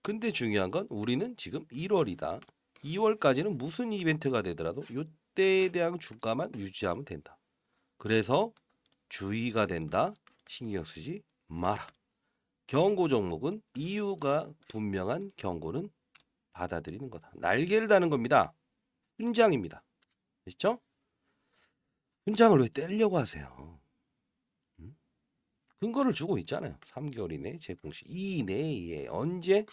근데 중요한 건 우리는 지금 1월이다. 2월까지는 무슨 이벤트가 되더라도 이때에 대한 주가만 유지하면 된다. 그래서 주의가 된다. 신경 쓰지 마라. 경고 종목은 이유가 분명한 경고는 받아들이는 거다. 날개를 다는 겁니다. 훈장입니다. 아시죠? 훈장을 왜 떼려고 하세요? 음? 근거를 주고 있잖아요. 3개월 이내 제공시 이내에 언제?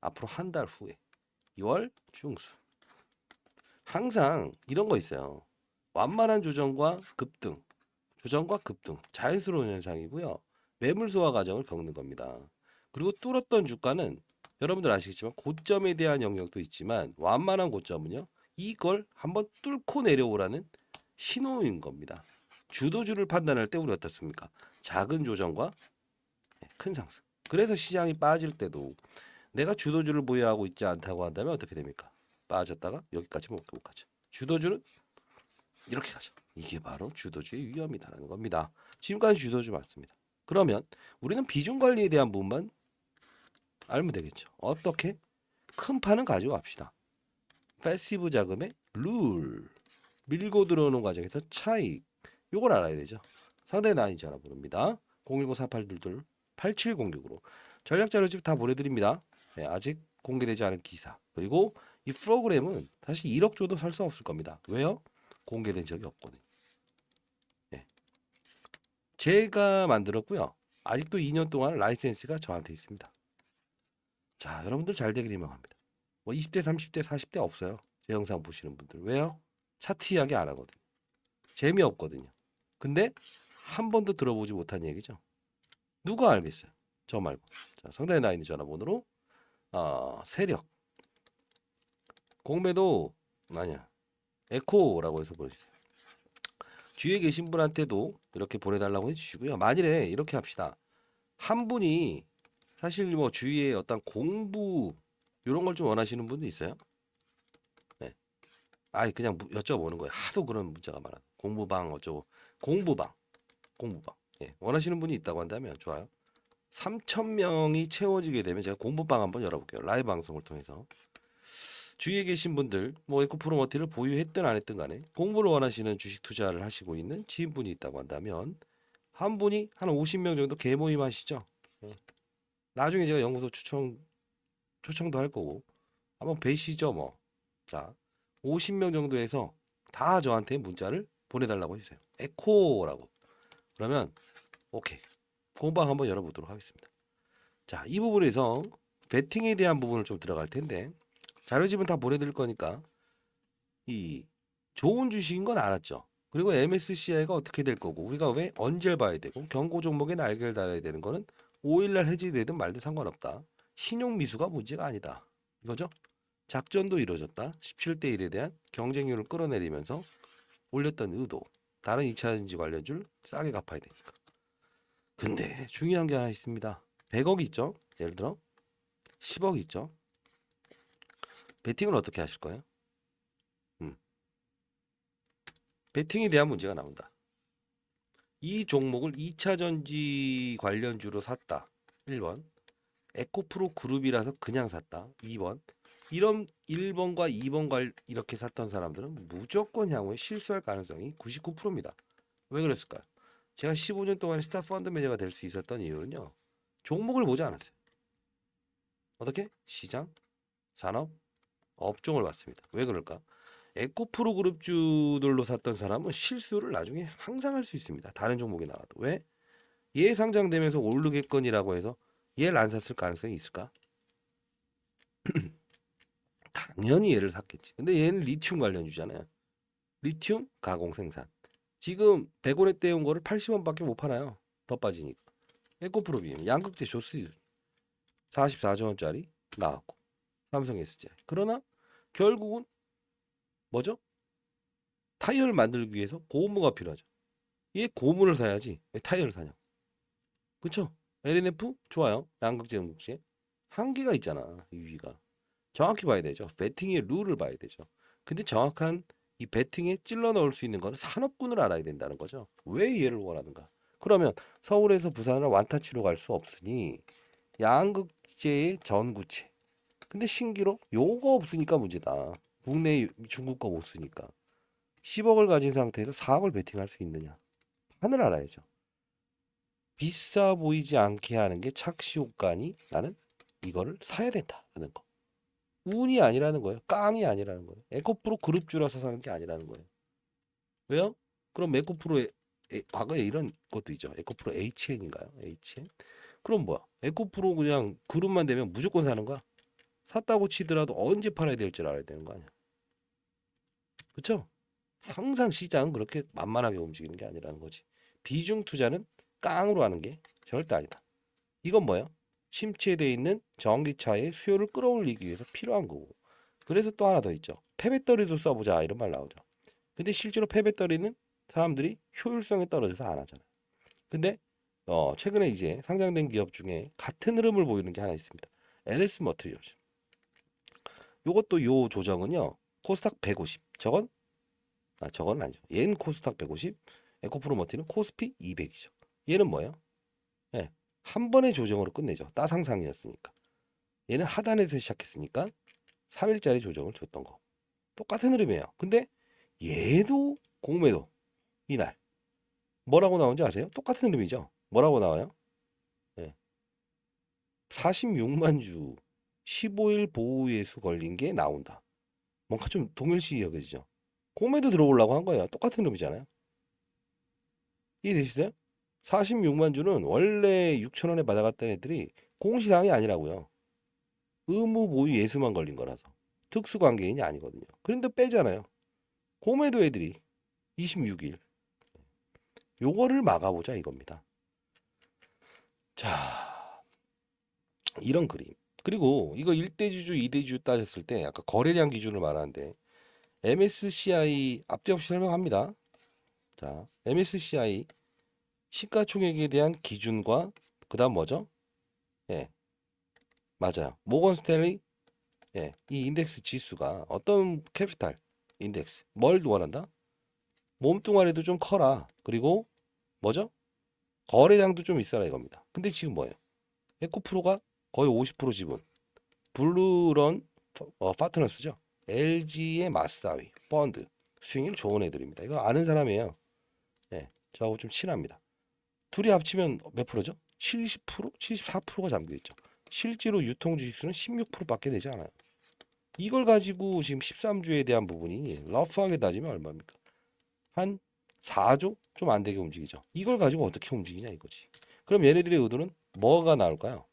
앞으로 한 달 후에 2월 중순. 항상 이런 거 있어요. 완만한 조정과 급등, 조정과 급등 자연스러운 현상이고요. 매물 소화 과정을 겪는 겁니다. 그리고 뚫었던 주가는 여러분들 아시겠지만 고점에 대한 영역도 있지만 완만한 고점은요. 이걸 한번 뚫고 내려오라는 신호인 겁니다. 주도주를 판단할 때 우리 어떻습니까? 작은 조정과 큰 상승. 그래서 시장이 빠질 때도 내가 주도주를 보유하고 있지 않다고 한다면 어떻게 됩니까? 빠졌다가 여기까지 못 가죠. 주도주는 이렇게 가죠. 이게 바로 주도주의 위험이다라는 겁니다. 지금까지 주도주 맞습니다. 그러면 우리는 비중 관리에 대한 부분만 알면 되겠죠. 어떻게? 큰 판은 가지고 갑시다. 패시브 자금의 룰. 밀고 들어오는 과정에서 차익. 요걸 알아야 되죠. 상대 난이 전화 부릅니다. 010-4822-8706으로 전략 자료집 다 보내드립니다. 네, 아직 공개되지 않은 기사. 그리고 이 프로그램은 사실 1억 줘도 살 수 없을 겁니다. 왜요? 공개된 적이 없거든요. 네. 제가 만들었고요. 아직도 2년 동안 라이센스가 저한테 있습니다. 자, 여러분들 잘 되기를 희망합니다. 뭐 20대, 30대, 40대 없어요. 제 영상 보시는 분들. 왜요? 차트 이야기 안 하거든요. 재미없거든요. 근데 한 번도 들어보지 못한 얘기죠. 누가 알겠어요? 저 말고. 자, 상단에 나 있는 전화번호로 세력 공매도 아니야 에코라고 해서 보내주세요. 주위에 계신 분한테도 이렇게 보내달라고 해주시고요. 만일에 이렇게 합시다. 한 분이 사실 뭐 주위에 어떤 공부 이런 걸 좀 원하시는 분도 있어요. 네. 아이 그냥 여쭤보는 거예요. 하도 그런 문자가 많아. 공부방 어쩌고 공부방. 예. 원하시는 분이 있다고 한다면 좋아요. 3,000명이 채워지게 되면 제가 공부방 한번 열어볼게요. 라이브 방송을 통해서. 주위에 계신 분들 뭐 에코프로머티를 보유했든 안 했든 간에 공부를 원하시는 주식 투자를 하시고 있는 지인분이 있다고 한다면 한 분이 한 50명 정도 개모임 하시죠. 예. 나중에 제가 연구소 초청도 할 거고 한번 뵈시죠 뭐. 자 50명 정도에서 다 저한테 문자를 보내달라고 해주세요. 에코라고. 그러면 오케이 공방 한번 열어보도록 하겠습니다. 자 이 부분에서 베팅에 대한 부분을 좀 들어갈 텐데 자료집은 다 보내드릴 거니까 이 좋은 주식인 건 알았죠. 그리고 MSCI가 어떻게 될 거고 우리가 왜 언제를 봐야 되고 경고 종목에 날개를 달아야 되는 거는 5일날 해지되든 말든 상관없다. 신용 미수가 문제가 아니다. 이거죠. 작전도 이루어졌다. 17대 1에 대한 경쟁률을 끌어내리면서 올렸던 의도. 다른 2차전지 관련주를 싸게 갚아야 되니까. 근데 중요한 게 하나 있습니다. 100억 있죠. 예를 들어 10억 있죠. 베팅은 어떻게 하실 거예요? 베팅에 대한 문제가 나온다. 이 종목을 2차 전지 관련주로 샀다. 1번. 에코프로 그룹이라서 그냥 샀다. 2번. 이런 1번과 2번 이렇게 샀던 사람들은 무조건 향후에 실수할 가능성이 99%입니다. 왜 그랬을까요? 제가 15년 동안 스타 펀드 매니저가 될 수 있었던 이유는요. 종목을 보지 않았어요. 어떻게? 시장, 산업, 업종을 봤습니다. 왜 그럴까? 에코프로 그룹주들로 샀던 사람은 실수를 나중에 항상 할 수 있습니다. 다른 종목이 나와도. 왜? 얘 상장되면서 오르겠거니라고 해서 얘를 안 샀을 가능성이 있을까? 당연히 얘를 샀겠지. 근데 얘는 리튬 관련주잖아요. 리튬 가공 생산. 지금 100원에 떼온 거를 80원밖에 못 팔아요. 더 빠지니까. 에코프로 비면 양극재 조스 44조 원짜리 나왔고 삼성 SDI. 그러나 결국은 뭐죠? 타이어를 만들기 위해서 고무가 필요하죠. 얘 고무를 사야지 왜 타이어를 사냐? 그쵸? LNF 좋아요. 양극재 음극재 한계가 있잖아. 이 위가 정확히 봐야 되죠. 배팅의 룰을 봐야 되죠. 근데 정확한 이 배팅에 찔러 넣을 수 있는 거는 산업군을 알아야 된다는 거죠. 왜 얘를 원하는가? 그러면 서울에서 부산을 완타치로 갈 수 없으니 양극재의 전구체. 근데 신기록 요거 없으니까 문제다. 국내 중국 거 못 쓰니까 10억을 가진 상태에서 4억을 베팅할 수 있느냐? 판을 알아야죠. 비싸 보이지 않게 하는 게 착시 효과니 나는 이거를 사야 된다는 거. 운이 아니라는 거예요. 깡이 아니라는 거예요. 에코프로 그룹 줄여서 사는 게 아니라는 거예요. 왜요? 그럼 에코프로 과거에 이런 것도 있죠. 에코프로 HN인가요? HN? 그럼 뭐야? 에코프로 그냥 그룹만 되면 무조건 사는 거야. 샀다고 치더라도 언제 팔아야 될 줄 알아야 되는 거 아니야. 그렇죠? 항상 시장은 그렇게 만만하게 움직이는 게 아니라는 거지. 비중 투자는 깡으로 하는 게 절대 아니다. 이건 뭐예요? 침체되어 있는 전기차의 수요를 끌어올리기 위해서 필요한 거고. 그래서 또 하나 더 있죠. 폐배터리도 써보자 이런 말 나오죠. 근데 실제로 폐배터리는 사람들이 효율성이 떨어져서 안 하잖아요. 근데 최근에 이제 상장된 기업 중에 같은 흐름을 보이는 게 하나 있습니다. LS 머트리얼즈. 요것도 요 조정은요. 코스닥 150. 저건 아니죠. 얘는 코스닥 150, 에코프로 머티는 코스피 200이죠. 얘는 뭐예요? 예. 한 번의 조정으로 끝내죠. 따상상이었으니까. 얘는 하단에서 시작했으니까 3일짜리 조정을 줬던 거. 똑같은 흐름이에요. 근데 얘도 공매도 이날 뭐라고 나오는지 아세요? 똑같은 흐름이죠. 뭐라고 나와요? 예. 46만 주 15일 보호 예수 걸린 게 나온다. 뭔가 좀 동일시 여겨지죠. 공매도 들어오려고 한 거예요. 똑같은 흐름이잖아요. 이해되시어요? 46만 주는 원래 6천 원에 받아갔던 애들이 공시사항이 아니라고요. 의무 보유 예수만 걸린 거라서 특수관계인이 아니거든요. 그런데 빼잖아요. 공매도 애들이 26일 요거를 막아보자 이겁니다. 자, 이런 그림. 그리고 이거 1대주주, 2대주주 따졌을 때 아까 거래량 기준을 말하는데 MSCI 앞뒤 없이 설명합니다. 자, MSCI 시가총액에 대한 기준과 그다음 뭐죠? 예, 맞아요. 모건 스탠리 이 인덱스 지수가 어떤 캐피탈 인덱스 뭘 원한다? 몸뚱아리도 좀 커라. 그리고 뭐죠? 거래량도 좀 있어라 이겁니다. 근데 지금 뭐예요? 에코프로가 거의 50% 지분. 블루런 파트너스죠. LG의 마사위 펀드 수익률 좋은 애들입니다. 이거 아는 사람이에요. 예, 저하고 좀 친합니다. 둘이 합치면 몇 프로죠? 70%? 74%가 잠겨 있죠. 실제로 유통 주식수는 16%밖에 되지 않아요. 이걸 가지고 지금 13주에 대한 부분이 러프하게 따지면 얼마입니까? 한 4조 좀 안 되게 움직이죠. 이걸 가지고 어떻게 움직이냐 이거지. 그럼 얘네들의 의도는 뭐가 나올까요?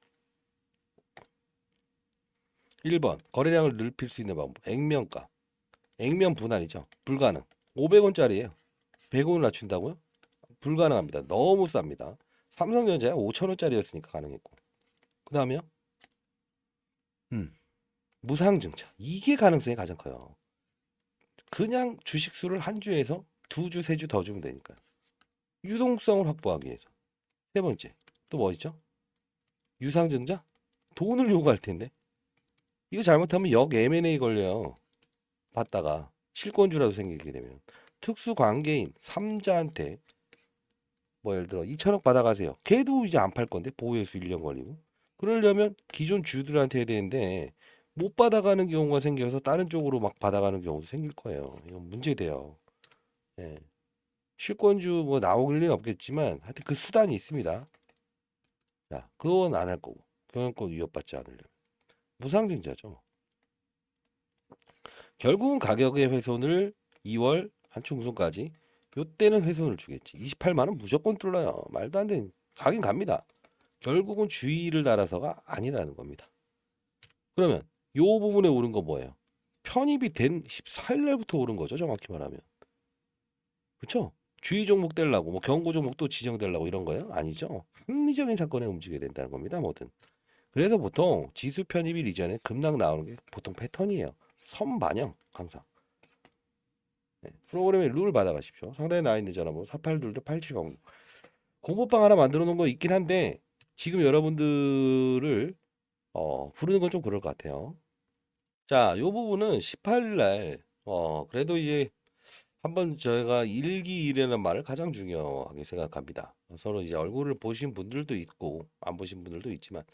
1번 거래량을 넓힐 수 있는 방법 액면가 액면 분할이죠. 불가능. 500원짜리예요. 100원을 낮춘다고요? 불가능합니다. 너무 쌉니다. 삼성전자야 5천원짜리였으니까 가능했고 그 다음에요? 무상증자 이게 가능성이 가장 커요. 그냥 주식수를 한 주에서 두 주, 세 주 더 주면 되니까요. 유동성을 확보하기 위해서. 세 번째 또 뭐 있죠? 유상증자? 돈을 요구할 텐데 이거 잘못하면 역 M&A 걸려요. 받다가 실권주라도 생기게 되면 특수관계인 3자한테 뭐 예를 들어 2천억 받아가세요. 걔도 이제 안 팔 건데 보호예수 1년 걸리고 그러려면 기존 주들한테 해야 되는데 못 받아가는 경우가 생겨서 다른 쪽으로 막 받아가는 경우도 생길 거예요. 이건 문제돼요. 예. 실권주 뭐 나올 리는 없겠지만 하여튼 그 수단이 있습니다. 자, 그건 안 할 거고 경영권 위협받지 않으려면 무상증자죠. 결국은 가격의 훼손을 2월 한 중순까지 요때는 훼손을 주겠지. 28만 원 무조건 뚫어요. 말도 안 되는 가긴 갑니다. 결국은 주의를 따라서가 아니라는 겁니다. 그러면 요 부분에 오른 거 뭐예요? 편입이 된 14일 날부터 오른 거죠. 정확히 말하면. 그렇죠? 주의 종목 되려고 뭐 경고 종목도 지정되려고 이런 거예요? 아니죠. 합리적인 사건에 움직여야 된다는 겁니다. 뭐든. 그래서 보통 지수 편입일 이전에 급락 나오는 게 보통 패턴이에요. 선반영 항상. 네, 프로그램에 룰 받아가십시오. 상단에 나와 있는 전화번호 482-8700 공모방 하나 만들어 놓은 거 있긴 한데 지금 여러분들을 부르는 건 좀 그럴 것 같아요. 자, 요 부분은 18일 날 그래도 이제 한번 저희가 일기일이라는 말을 가장 중요하게 생각합니다. 서로 이제 얼굴을 보신 분들도 있고 안 보신 분들도 있지만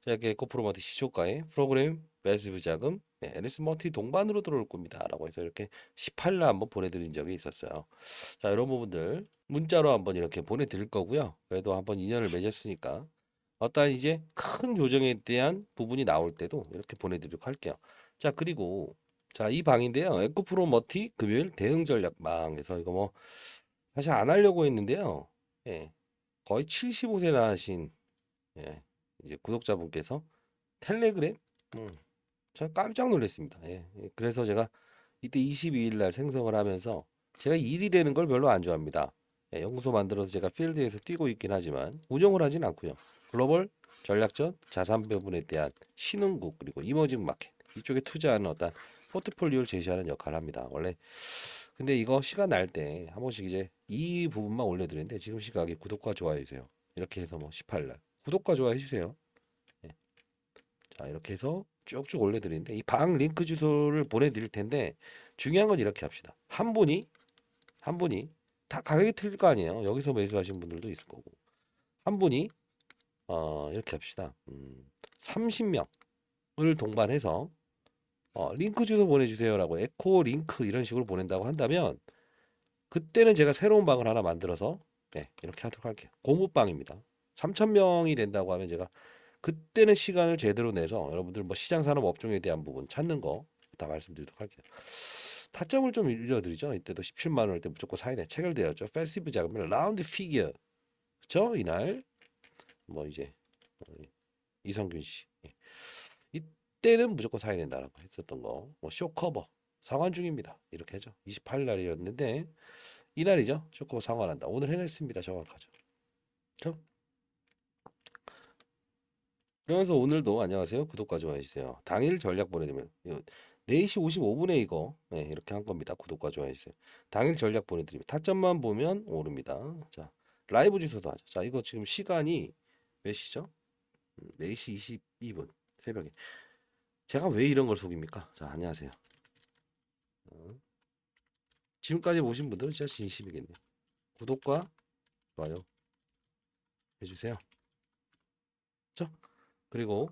이렇게 에코프로머티 시초가의 프로그램 매스브 자금 LS 머티 동반으로 들어올 겁니다라고 해서 이렇게 18일 날 한번 보내드린 적이 있었어요. 자, 이런 부분들 문자로 한번 이렇게 보내드릴 거고요. 그래도 한번 인연을 맺었으니까 어떤 이제 큰 조정에 대한 부분이 나올 때도 이렇게 보내드리도록 할게요. 자, 그리고 자, 이 방인데요. 에코프로 머티 금요일 대응 전략방에서 이거 뭐 사실 안 하려고 했는데요. 예, 거의 75세 나신 예, 이제 구독자분께서 텔레그램 저 깜짝 놀랐습니다. 예, 그래서 제가 이때 22일 날 생성을 하면서 제가 일이 되는 걸 별로 안 좋아합니다. 예, 연구소 만들어서 제가 필드에서 뛰고 있긴 하지만 운영을 하진 않고요. 글로벌 전략전 자산 배분에 대한 신흥국 그리고 이머징 마켓 이쪽에 투자하는 어떤 포트폴리오를 제시하는 역할을 합니다. 원래 근데 이거 시간 날 때 한 번씩 이제 이 부분만 올려드리는데 지금 시각에 구독과 좋아요 해주세요. 이렇게 해서 뭐 18일 날 구독과 좋아요 해주세요. 예. 자 이렇게 해서 쭉쭉 올려드리는데 이 방 링크 주소를 보내드릴 텐데 중요한 건 이렇게 합시다. 한 분이 다 가격이 틀릴 거 아니에요. 여기서 매수하신 분들도 있을 거고 한 분이 이렇게 합시다. 30명을 동반해서 링크 주소 보내주세요라고 에코 링크 이런 식으로 보낸다고 한다면 그때는 제가 새로운 방을 하나 만들어서 네, 이렇게 하도록 할게요. 고무방입니다. 3,000명이 된다고 하면 제가 그때는 시간을 제대로 내서 여러분들 뭐 시장 산업 업종에 대한 부분 찾는 거 다 말씀드리도록 할게요. 타점을 좀 일려드리죠. 이때도 17만 원일 때 무조건 사야 돼. 체결되었죠. 패시브 자금을 라운드 피겨. 그렇죠? 이날 뭐 이제 어, 이성균 씨. 예. 이때는 무조건 사야 된다라고 했었던 거. 뭐 쇼커버 상환 중입니다. 이렇게 하죠. 28일 날이었는데 이날이죠. 쇼커버 상환한다. 오늘 해냈습니다. 정확하죠. 그렇죠? 그러면서 오늘도 안녕하세요. 구독과 좋아해 주세요. 당일 전략 보내드리면 4시 55분에 이거 네, 이렇게 한 겁니다. 구독과 좋아해 주세요. 당일 전략 보내드리면 타점만 보면 오릅니다. 자 라이브 주소도 하죠. 자 이거 지금 시간이 몇 시죠? 4시 22분 새벽에. 제가 왜 이런 걸 속입니까? 자 안녕하세요. 어, 지금까지 보신 분들은 진짜 진심이겠네요. 구독과 좋아요 해주세요. 그렇죠? 그리고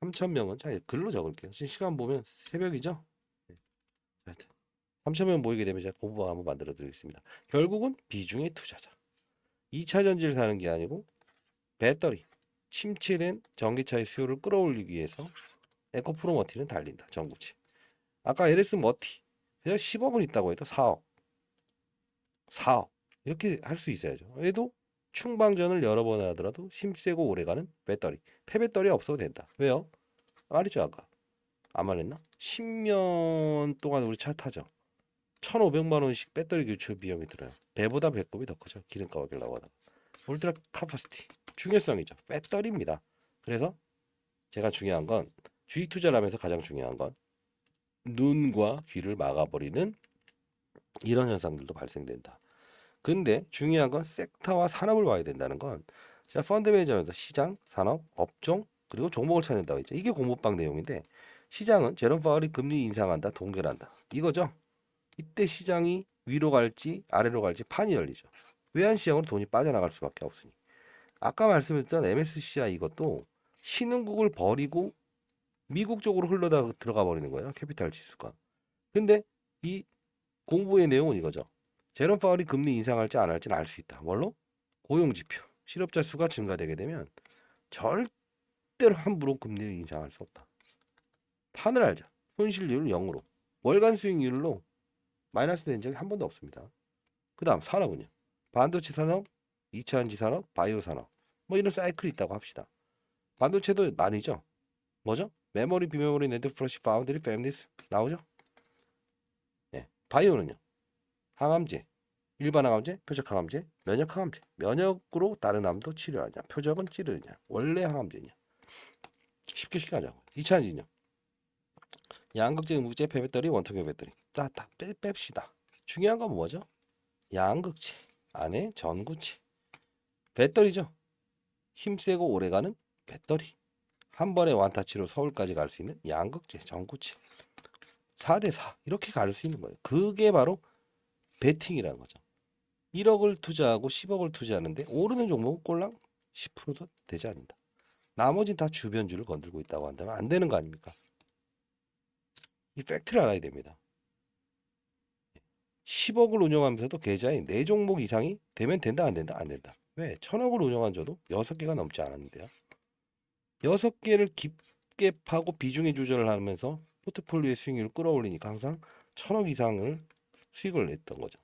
3,000명은 자 글로 적을게요. 지금 시간 보면 새벽이죠? 네. 하여튼 3,000명 모이게 되면 제가 공부 한번 만들어 드리겠습니다. 결국은 비중의 투자자. 2차 전지를 사는 게 아니고 배터리, 침체된 전기차의 수요를 끌어올리기 위해서 에코프로 머티는 달린다. 전구체. 아까 LS 머티. 그냥 10억은 있다고 해도 4억, 4억 이렇게 할 수 있어야죠. 얘도 충방전을 여러 번 하더라도 힘세고 오래가는 배터리. 폐배터리 없어도 된다. 왜요? 말이죠 아까. 안 말했나? 10년 동안 우리 차 타죠. 1,500만 원씩 배터리 교체 비용이 들어요. 배보다 배꼽이 더 크죠. 기름값 아끼려고 하다가. 울트라 카파시티 중요성이죠. 배터리입니다. 그래서 제가 중요한 건 주식 투자를 하면서 가장 중요한 건 눈과 귀를 막아버리는 이런 현상들도 발생된다. 근데 중요한 건 섹터와 산업을 봐야 된다는 건 제가 펀드 매니저면서 시장, 산업, 업종 그리고 종목을 찾는다고 했죠. 이게 공부방 내용인데 시장은 제롬 파월이 금리 인상한다, 동결한다. 이거죠. 이때 시장이 위로 갈지 아래로 갈지 판이 열리죠. 외환시장으로 돈이 빠져나갈 수밖에 없으니. 아까 말씀드렸던 MSCI 이것도 신흥국을 버리고 미국 쪽으로 흘러다 들어가 버리는 거예요. 캐피탈 지수가. 근데 이 공부의 내용은 이거죠. 제롬 파월이 금리 인상할지 안 할지는 알 수 있다. 뭘로? 고용지표. 실업자 수가 증가되게 되면 절대로 함부로 금리를 인상할 수 없다. 판을 알자. 손실률을 0으로. 월간 수익률로 마이너스 된 적이 한 번도 없습니다. 그 다음 산업은요. 반도체 산업, 2차전지 산업, 바이오 산업. 뭐 이런 사이클이 있다고 합시다. 반도체도 나뉘죠. 뭐죠? 메모리, 비메모리, 네트 플래시, 파운드리, 패밀리스 나오죠? 예. 바이오는요. 항암제, 일반 항암제, 표적 항암제, 면역 항암제. 면역으로 다른 암도 치료하냐, 표적은 찌르느냐, 원래 항암제냐. 쉽게 하자고. 2차전지는요. 양극재, 무제, 폐배터리, 원통형 배터리. 다 뺍시다. 중요한 건 뭐죠? 양극재 안에 전구체. 배터리죠. 힘세고 오래가는 배터리. 한 번에 완타치로 서울까지 갈 수 있는 양극재, 전구체. 4대 4 이렇게 갈 수 있는 거예요. 그게 바로 베팅이라는 거죠. 1억을 투자하고 10억을 투자하는데 오르는 종목은 꼴랑 10%도 되지 않는다. 나머지는 다 주변주를 건들고 있다고 한다면 안 되는 거 아닙니까? 이 팩트를 알아야 됩니다. 10억을 운영하면서도 계좌에 4종목 이상이 되면 된다 안 된다 안 된다. 왜? 1,000억을 운영한 저도 6개가 넘지 않았는데요. 6개를 깊게 파고 비중의 조절을 하면서 포트폴리오의 수익률을 끌어올리니까 항상 1,000억 이상을 수익을 냈던 거죠.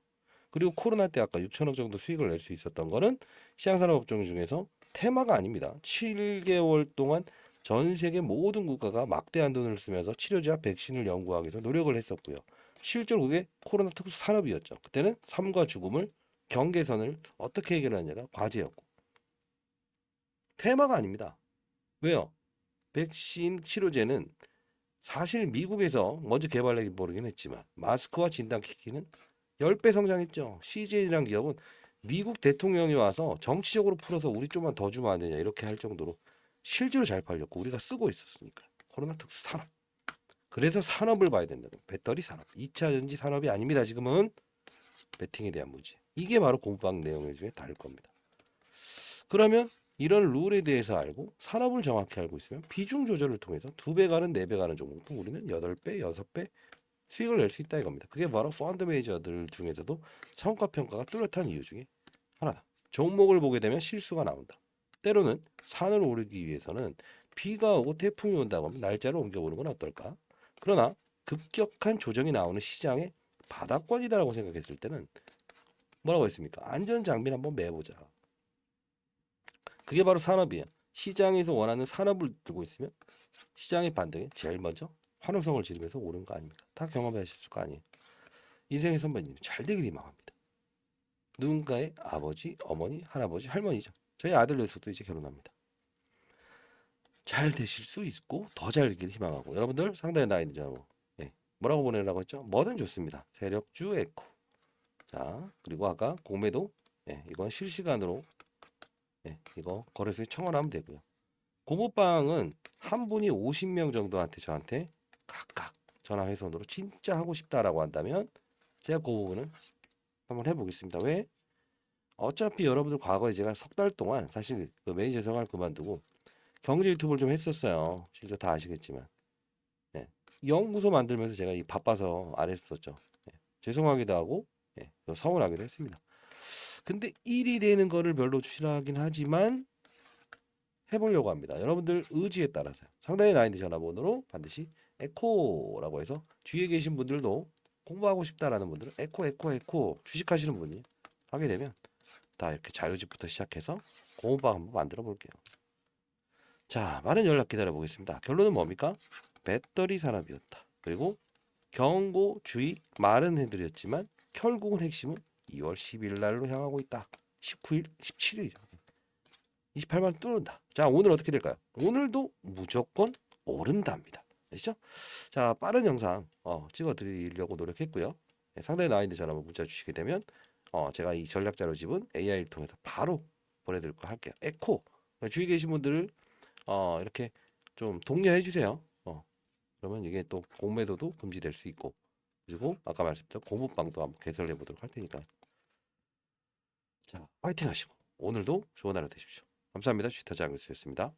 그리고 코로나 때 아까 6천억 정도 수익을 낼 수 있었던 거는 시장산업업종 중에서 테마가 아닙니다. 7개월 동안 전 세계 모든 국가가 막대한 돈을 쓰면서 치료제와 백신을 연구하기 위해서 노력을 했었고요. 실제로 그게 코로나 특수 산업이었죠. 그때는 삶과 죽음을 경계선을 어떻게 해결하느냐가 과제였고 테마가 아닙니다. 왜요? 백신 치료제는 사실 미국에서 먼저 개발해 버리긴 했지만 마스크와 진단키트는 10배 성장했죠. CJ라는 기업은 미국 대통령이 와서 정치적으로 풀어서 우리 좀만 더 주면 안 되냐 이렇게 할 정도로 실제로 잘 팔렸고 우리가 쓰고 있었으니까. 코로나 특수 산업. 그래서 산업을 봐야 된다는 배터리 산업. 2차 전지 산업이 아닙니다. 지금은 배팅에 대한 문제. 이게 바로 공방 내용 중에 다를 겁니다. 그러면 이런 룰에 대해서 알고 산업을 정확히 알고 있으면 비중 조절을 통해서 2배 가는 4배 가는 종목도 우리는 8배, 6배 수익을 낼 수 있다 이겁니다. 그게 바로 펀드 매니저들 중에서도 성과 평가가 뚜렷한 이유 중에 하나다. 종목을 보게 되면 실수가 나온다. 때로는 산을 오르기 위해서는 비가 오고 태풍이 온다고 하면 날짜를 옮겨보는 건 어떨까? 그러나 급격한 조정이 나오는 시장의 바닥권이다라고 생각했을 때는 뭐라고 했습니까? 안전 장비를 한번 매보자. 그게 바로 산업이에요. 시장에서 원하는 산업을 들고 있으면 시장의 반등에 제일 먼저 환호성을 지르면서 오른 거 아닙니까? 다 경험하셨을 거 아니에요. 인생의 선배님 잘 되길 희망합니다. 누군가의 아버지, 어머니, 할아버지, 할머니죠. 저희 아들 녀석도 이제 결혼합니다. 잘 되실 수 있고 더 잘 되길 희망하고 여러분들 상당히 나이 늦어 예. 뭐라고 보내라고 했죠? 뭐든 좋습니다. 세력주 에코. 자 그리고 아까 공매도 이건 실시간으로 이거 거래소에 청원하면 되고요. 고모빵은 한 분이 50명 정도한테 저한테 각각 전화 회선으로 진짜 하고 싶다라고 한다면 제가 그 부분은 한번 해보겠습니다. 왜? 어차피 여러분들 과거에 제가 3달 동안 사실 그 매니저 생활 그만두고 경제 유튜브를 좀 했었어요. 실제 다 아시겠지만. 예. 연구소 만들면서 제가 이 바빠서 안 했었죠. 예. 죄송하기도 하고 서운하기도 했습니다. 근데 일이 되는 거를 별로 싫어하긴 하지만 해보려고 합니다. 여러분들 의지에 따라서 상당히 나이드 전화번호로 반드시 에코라고 해서 주위에 계신 분들도 공부하고 싶다라는 분들은 에코 주식하시는 분이 하게 되면 다 이렇게 자료집부터 시작해서 공부방 한번 만들어 볼게요. 자, 많은 연락 기다려 보겠습니다. 결론은 뭡니까? 배터리 산업이었다. 그리고 경고, 주의, 말은 해드렸지만 결국은 핵심은 2월 10일 날로 향하고 있다. 19일, 17일이죠. 28만 원 뚫는다. 자, 오늘 어떻게 될까요? 오늘도 무조건 오른답니다. 아시죠? 자, 빠른 영상 찍어 드리려고 노력했고요. 상당히 나와 있는 전화 문자 주시게 되면 제가 이 전략 자료집은 AI를 통해서 바로 보내드릴 거 할게요. 에코 주위에 계신 분들을 이렇게 좀 독려해 주세요. 그러면 이게 또 공매도도 금지될 수 있고 그리고 아까 말씀드린 공부방도 한번 개설해 보도록 할 테니까 자 파이팅 하시고 오늘도 좋은 하루 되십시오. 감사합니다. 주식타자 안교수였습니다.